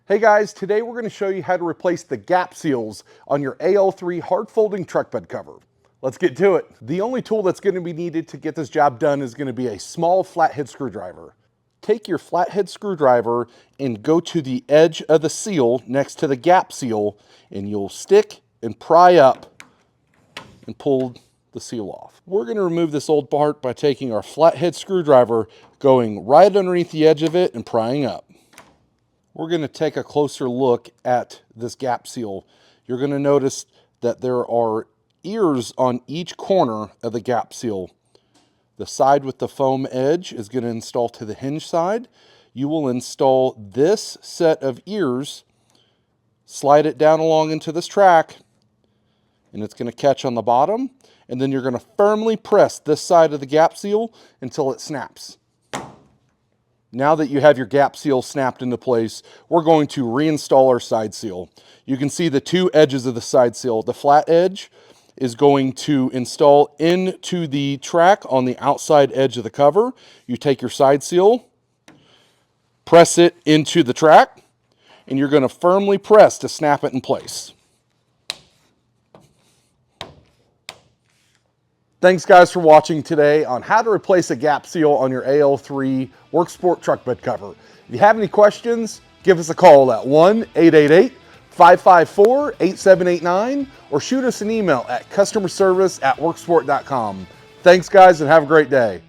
Hey guys, today we're going to show you how to replace the gap seals on your AL3 hard folding truck bed cover. Let's get to it. The only tool that's going to be needed to get this job done is going to be a small flathead screwdriver. Take your flathead screwdriver and go to the edge of the seal next to the gap seal, and you'll stick and pry up and pull the seal off. We're going to remove this old part by taking our flathead screwdriver, going right underneath the edge of it and prying up. We're going to take a closer look at this gap seal. You're going to notice that there are ears on each corner of the gap seal. The side with the foam edge is going to install to the hinge side. You will install this set of ears, slide it down along into this track, and it's going to catch on the bottom. And then you're going to firmly press this side of the gap seal until it snaps. Now that you have your gap seal snapped into place, we're going to reinstall our side seal. You can see the two edges of the side seal. The flat edge is going to install into the track on the outside edge of the cover. You take your side seal, press it into the track, and you're going to firmly press to snap it in place. Thanks guys for watching today on how to replace a gap seal on your AL3 Worksport truck bed cover. If you have any questions, give us a call at 1-888-554-8789 or shoot us an email at customerservice@worksport.com. Thanks guys and have a great day.